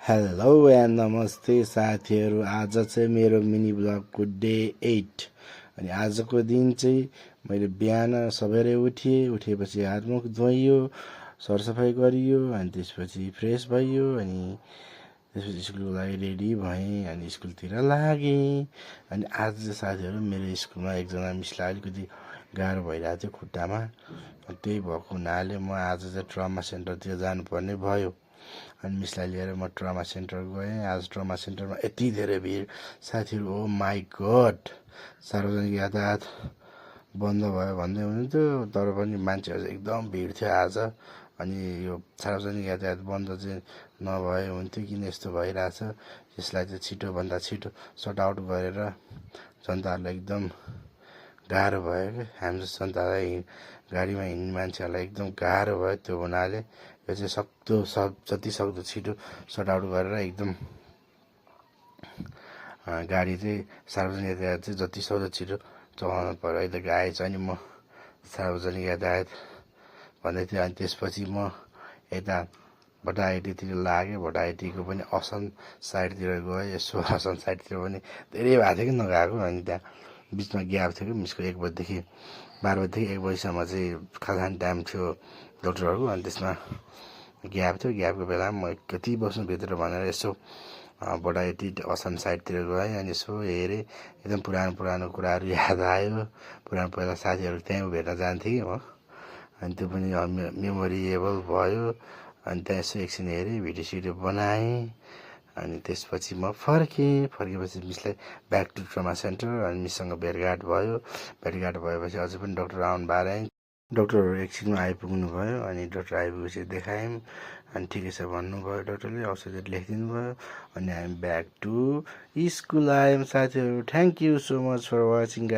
Hello and नमस्ते साथीहरू। आज चाहिँ मेरो मिनी ब्लगको डे 8 अनि आजको दिन चाहिँ मैले बिहान सबेरै उठेपछि हातमुख धोइयो, सरसफाइ गरियो अनि त्यसपछि फ्रेस भइयो अनि त्यसपछि स्कुलको लागि रेडी भएँ अनि स्कुलतिर लागेँ। अनि आज चाहिँ साथीहरू मेरो स्कुलमा एकजना मिसलाई अलिकति गाह्रो भइरहेको थियो खुट्टामा, त्यही भएको हुनाले म आज चाहिँ ट्रमा सेन्टरतिर जानुपर्ने भयो। अनि मिसलाई लिएर म ट्रमा सेन्टर गएँ। आज ट्रमा सेन्टरमा यति धेरै भिड साथीहरू, ओ माई गड। सार्वजनिक यातायात बन्द भयो भन्दै हुनुहुन्थ्यो, तर पनि मान्छेहरू चाहिँ एकदम भिड थियो आज। अनि यो सार्वजनिक यातायात बन्द चाहिँ नभए हुन्थ्यो, किन यस्तो भइरहेछ यसलाई चाहिँ छिटोभन्दा छिटो सर्ट आउट गरेर जनताहरूलाई एकदम गाह्रो भयो क्या। हाम्रो जनतालाई गाडीमा हिँड्ने मान्छेहरूलाई एकदम गाह्रो भयो। त्यो हुनाले यो चाहिँ जति सक्दो छिटो सर्ट आउट गरेर एकदम गाडी चाहिँ सार्वजनिक यातायात चाहिँ जति सक्दो छिटो चलाउनु पर्यो। अहिले त आएछ अनि म सार्वजनिक यातायात भन्दै थिएँ। अनि त्यसपछि म यता भटाइटीतिर लागेँ। भटाइटीको पनि असन साइडतिर गएँ। यसो असन साइडतिर पनि धेरै भएको थियो कि नगएको। अनि त्यहाँ बिचमा ग्याप थियो कि मिसको 1 बजीदेखि 12 बजीदेखि 1 बजीसम्म चाहिँ खाने टाइम थियो डक्टरहरूको। अनि त्यसमा ग्याप थियो, ग्यापको बेलामा म कति बस्नुभित्र भनेर यसो भटाइटी असन साइडतिर गएँ। अनि यसो हेरेँ, एकदम पुरानो कुराहरू याद आयो। पुरानो पहिला साथीहरू त्यहीँ भेट्न जान्थेँ कि म। अनि त्यो पनि मेमोरिएबल भयो। अनि त्यहाँ यसो एकछिन हेरेँ, भिडियो सिडियो बनाएँ। अनि त्यसपछि म फर्केपछि मिसलाई ब्याक टु ट्रमा सेन्टर। अनि मिससँग भेटघाट भयो। भेटघाट भएपछि अझै पनि डक्टर आउनु भएर डक्टरहरू एकछिनमा आइपुग्नु भयो। अनि डक्टर आइपुगेपछि देखायौँ अनि ठिकै छ भन्नुभयो डक्टरले, औषधिहरू लेखिदिनु भयो। अनि हामी ब्याक टु स्कुल आयौँ साथीहरू। Thank you so much for watching.